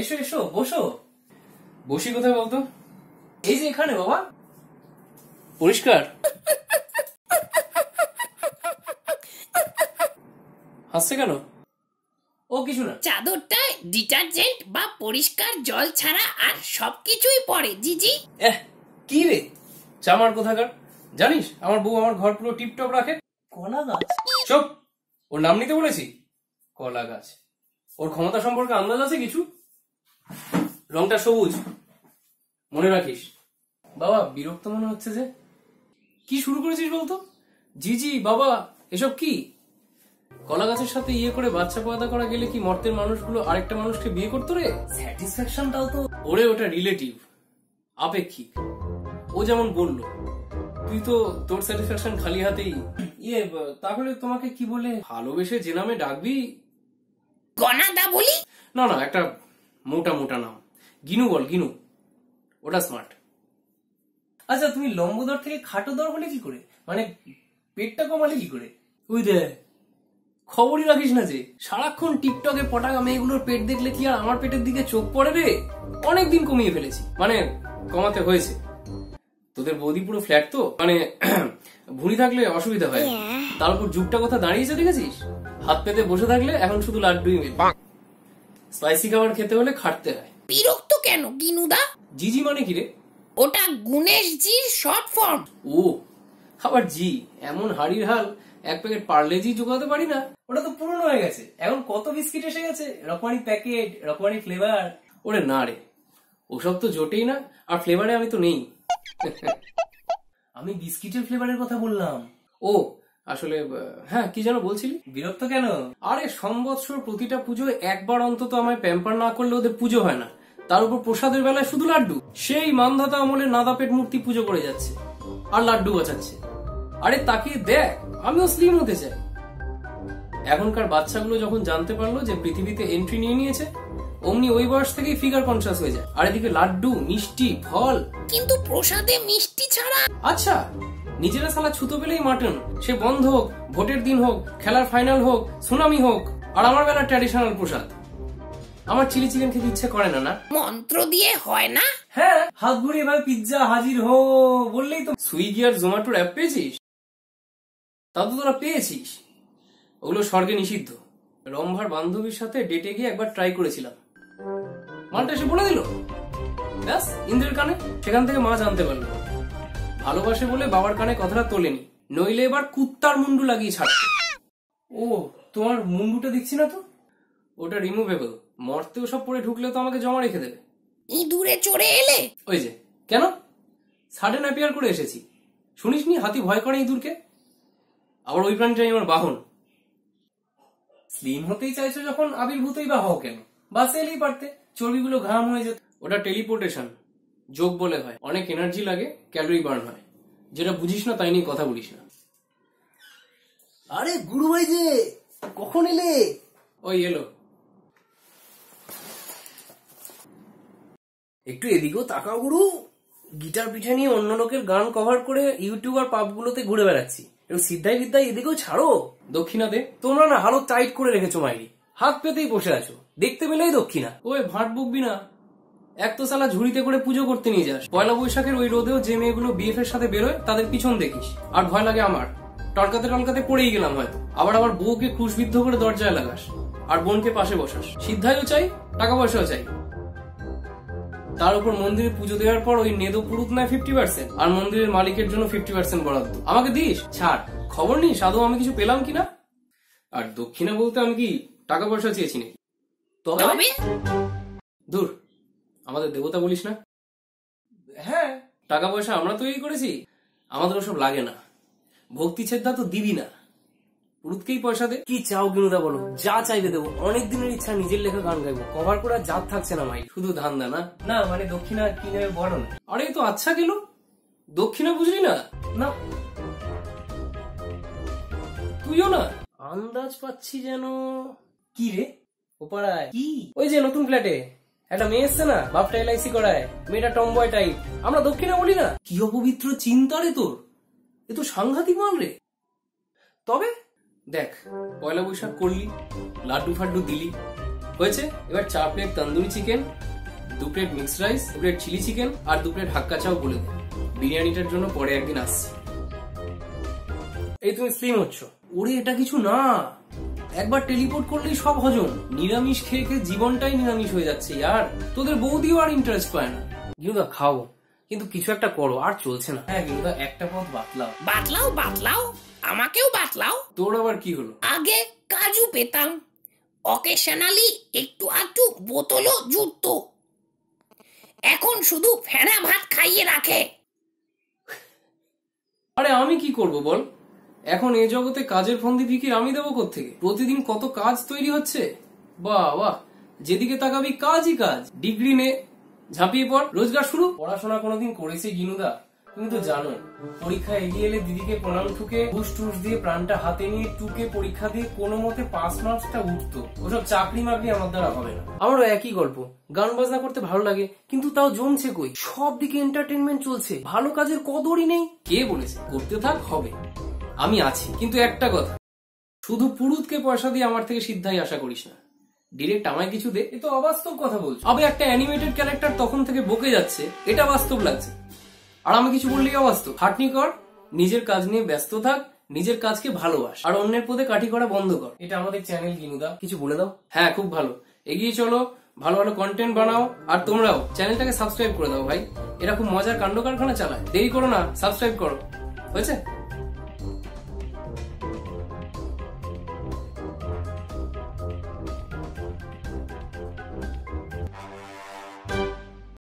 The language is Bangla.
এসো এসো বসো। বসি কোথায় বলতো? এই যে এখানে বাবা। পরিষ্কার? হাসছে কেন? ও কিছু না। চাদরটায় ডিটারজেন্ট বা পরিষ্কার জল ছাড়া আর সবকিছুই পড়ে জিজি। কি রে চামার কোথাকার? জানিস আমার বউ আমার ঘর পুরো টিপটপ রাখে। কলা গাছ? চুপ, ওর নাম নিতে বলেছি? কলা গাছ। ওর ক্ষমতা সম্পর্কে আন্দাজ আছে কিছু? রংটা সবুজ, মনে রাখিস। বাবা বিরক্ত মনে হচ্ছে যে। কি শুরু করেছিস বলতো? জিজি বাবা এসব কি? কলা গাছের সাথে ইয়ে করে বাচ্চা পয়দা করা গেলে কি মর্তের মানুষগুলো আরেকটা মানুষকে বিয়ে করতো রে? স্যাটিসফ্যাকশনটাও তো। ওরে ওটা রিলেটিভ, আপেক্ষিক। ও যেমন বললো, তুই তো তোর স্যাটিসফ্যাকশন খালি হাতেই। ইয়ে তাহলে তোমাকে কি বলে ভালোবেসে যে নামে ডাকবি? গনাদা বলি? না না, একটা মোটা মোটা নাম। গিনু বল, গিনু। ওটা স্মার্ট। আচ্ছা তুমি লম্বদর থেকে খাটো দর হলে কি করে? মানে পেটটা কমালে কি করে? ওই দে খবরই রাখিস না যে, সারাক্ষণ টিকটকে পটাকা মেয়েগুলোর পেট দেখলে কি আর আমার পেটের দিকে চোখ পড়ে রে? অনেকদিন কমিয়ে ফেলেছি, মানে কমাতে হয়েছে। তোদের বৌদি পুরো ফ্ল্যাট তো, মানে ভুঁড়ি থাকলে অসুবিধা হয়। তার উপর যুগটা কথা দাঁড়িয়েছে দেখেছিস? হাত পেতে বসে থাকলে এখন শুধু লাড্ডুই মেলে। স্পাইসি খাবার খেতে হলে খাটতে হয়। বিরক্ত কেন গিনুদা? জিজি মানে কি রে? ওটা গুণেশ জির শর্ট ফর্ম। ও আবার জি? এমন হাড়ির হাল, এক প্যাকেট পার্লে জি জোগাতে পারি না। ওটা তো পুরনো হয়ে গেছে। এখন কত বিস্কিট এসে গেছে, রকমারি প্যাকেট, রকমারি ফ্লেভার। ওরে না রে, ওসব তো জোটেই না। আর ফ্লেভারে আমি তো নেই। আমি বিস্কিটের ফ্লেভারের কথা বললাম। ও আসলে হ্যাঁ, কি যেন বলছিলি? বিরক্ত কেন? আরে সম্বৎসর প্রতিটা পুজোয় একবার অন্তত আমায় প্যাম্পার না করলে ওদের পুজো হয় না। তার উপর প্রসাদের বেলায় শুধু লাড্ডু। সেই মান্ধাতা আমলের নাদাপেট মূর্তি পুজো করে যাচ্ছে আর লাড্ডু বাঁচাচ্ছে। আরে তাকে দেখ, আমিও স্লিম হতে চাই। এখনকার বাচ্চাগুলো যখন জানতে পারলো যে পৃথিবীতে এন্ট্রি নিয়ে নিয়েছে, অমনি ওই বয়স থেকেই ফিগার কনসিয়াস হয়ে যায়। আর এদিকে লাড্ডু, মিষ্টি, ফল। কিন্তু প্রসাদে মিষ্টি ছাড়া। আচ্ছা নিজেরা সালা ছুতো পেলেই মাটন, সে বন্ধ হোক, ভোটের দিন হোক, খেলার ফাইনাল হোক, সুনামি হোক। আর আমার বেলা ট্র্যাডিশনাল প্রসাদ। আমার চিলি চিকেন খেতে ইচ্ছে করে না। না মন্ত্র দিয়ে হয় না? হ্যাঁ, হাত ঘুরিয়ে এবার পিৎজা হাজির হো বললেই তো। সুইগি আর জোম্যাটোর অ্যাপ পেয়েছিস? তা তো তোরা পেয়েছিস। ওগুলো স্বর্গে নিষিদ্ধ। রম্ভার বান্ধবীর সাথে ডেটে গিয়ে একবার ট্রাই করেছিলাম, মালটা এসে বলে দিল ব্যাস ইন্দ্রের কানে। সেখান থেকে মা জানতে পারলো ভালোবাসে বলে বাবার কানে কথাটা তোলেনি, নইলে এবার কুত্তার মুন্ডু লাগিয়ে ছাড়ত। ও তোমার মুন্ডুটা দেখছি না তো। ওটা রিমুভেবল, মরতে ওসব পরে ঢুকলে তো আমাকে জমা রেখে দেবে। ইঁদুরে চড়ে এলে? ওই যে কেন সাডেন অ্যাপিয়ার করে এসেছি। শুনিসনি হাতি ভয় করে ইঁদুরকে? আবার ওই প্রাণীটাই আমার বাহন। স্লিম হতেই চাইছো যখন আবির্ভূতই বা হও কেন? বাসে এলেই পারতে, চর্বিগুলো ঘাম হয়ে যেত। ওটা টেলিপোর্টেশন, যোগ বলে হয়। অনেক এনার্জি লাগে, ক্যালোরি বার্ন হয়। যেটা বুঝিস না তাই নিয়ে কথা বলিস না। আরে গুরু ভাই যে কখন এলে? ওই এলো। একটু এদিকেও তাকাও গুরু। গিটার পিঠে নিয়ে অন্য লোকের গান কভার করে ইউটিউব আর পাবগুলোতে ঘুরে বেড়াচ্ছি। একটু সিদ্ধাই বিদ্যাই এদিকেও ছাড়ো। দক্ষিণা দে। তোমরা না হালত টাইট করে রেখেছো মাইরি, হাত পেতেই বসে আছো। দেখতে পেলেই দক্ষিণা। ওই ভাট বকবি না। এক তো সালা ঝুড়িতে করে পুজো করতে নিয়ে যাস, পয়লা বৈশাখের ওই রোদেও যে মেয়েগুলো বিএফ এর সাথে বেরোয় তাদের পিছন দেখিস। আর ভয় লাগে আমার, টলকাতে টলকাতে পড়েই গেলাম হয়তো। আবার আবার বউকে ক্রুশবিদ্ধ করে দরজায় লাগাস, আর বোনকে পাশে বসাস। সিদ্ধাইও চাই, টাকা পয়সাও চাই। তার উপর মন্দিরে পুজো দেওয়ার পর ওই নেদো পুরুত নেয় 50%, আর মন্দিরের মালিকের জন্য 50% বরাদ্দ। আমাকে দিস? ছাড়, খবর নিস আদৌ আমি কিছু পেলাম কিনা। আর দক্ষিণা বলতে আমি কি টাকা পয়সা চেয়েছি নাকি? তবে দূর, আমাদের দেবতা বলিস না। হ্যাঁ, টাকা পয়সা আমরা তৈরি করেছি, আমাদের ওসব লাগে না। ভক্তি ছেদা তো দিবি না, পুরুতকেই পয়সা দে। কি চাও গিনুদা বলো, যা চাইবে দেবো। অনেক দিনের ইচ্ছা নিজের লেখা গান গাইবো, কভার করার জাত থাকছে না ভাই। শুধু ধান্দা না। না মানে দক্ষিণা কি নেবে বলো না। আরে তো আচ্ছা গেল, দক্ষিণা বুঝলি না? না তুইও না? আন্দাজ পাচ্ছি যেন। কি রে ওপাড়ায়? কি ওই যে নতুন ফ্ল্যাটে একটা মেয়ে এসছে না, বাপটা এলআইসি করায়। মেয়েটা টমবয় টাইপ। আমরা দক্ষিণা বলি না। কি অপবিত্র চিন্তা রে তোর, এ তো সাংঘাতিক মাল রে। তবে দেখ, পয়লা বৈশাখ করলি, লাড্ডু ফাড্ডু দিলি, হয়েছে। এবার 4 plate tandoori chicken, 2 plate mixed rice, 2 plate chilli chicken আর 2 প্লেট হাক্কা চাও বলে দেন। বিরিয়ানিটার জন্য পরে একদিন আসছি। এই তুমি স্লিম হচ্ছ। ওরে এটা কিছু না, একবার টেলিপোর্ট করলেই সব হজম। নিরামিষ খেয়ে খেয়ে জীবনটাই নিরামিষ হয়ে যাচ্ছে ইয়ার। তোদের বৌদিও আর ইন্টারেস্ট পায় না। গিনুদা খাও, কিন্তু কিছু একটা করো, আর চলছে না। হ্যাঁ গিনুদা, একটা পথ বাতলাও। বাতলাও বাতলাও, আমাকেও বাতলাও। তোর আবার কি হলো? আগে কাজু পেতাম, অকেশনালি একটু আধটু বোতলও জুটতো, এখন শুধু ফেনা ভাত খাইয়ে রাখে। আরে আমি কি করব বল, এখন এ জগতে কাজের ফন্দি ফিকির আমি দেবো কোত্থেকে? প্রতিদিন কত কাজ তৈরি হচ্ছে, বাহ বাহ, যেদিকে তাকাবি কাজই কাজ। ডিগ্রি নে, ঝাঁপিয়ে পড়, রোজগার শুরু। পড়াশোনা কোনোদিন করেছে গিনুদা? তুমি তো জানো, পরীক্ষা এগিয়ে এলে দিদিকে প্রণাম ঠুকে ঘুষ টুস দিয়ে প্রাণটা হাতে নিয়ে টুকে পরীক্ষা দিয়ে কোনো মতে পাস মার্কসটা উঠতো। ওসব চাকরি মাকরি আমার দ্বারা হবে না। আমারও একই গল্প, গান বাজনা করতে ভালো লাগে, কিন্তু তাও জমছে কই? সব দিকে এন্টারটেনমেন্ট চলছে, ভালো কাজের কদরই নেই। কে বলেছে? করতে থাক, হবে। আমি আছি, কিন্তু একটা কথা, শুধু পুরুতকে পয়সা দিয়ে আমার থেকে সিদ্ধাই আশা করিস না। ডিরেক্ট আমায় কিছু দে, এ তো অবাস্তব কথা বলছো। আবে একটা অ্যানিমেটেড ক্যারেক্টার তখন থেকে বকে যাচ্ছে, এটা বাস্তব লাগছে। আর আমি কিছু বললেই অবাস্তব। খাটনি কর, নিজের কাজ নিয়ে ব্যস্ত থাক, নিজের কাজকে ভালোবাস, আর অন্যের পদে কাঠি করা বন্ধ কর। এটা আমাদের চ্যানেল গিনুদা, কিছু বলে দাও। হ্যাঁ খুব ভালো, এগিয়ে চলো, ভালো ভালো কন্টেন্ট বানাও, আর তোমরাও চ্যানেলটাকে সাবস্ক্রাইব করে দাও ভাই। এরা খুব মজার কাণ্ড কারখানা চালায়। দেরি করো না, সাবস্ক্রাইব করো। হয়েছে?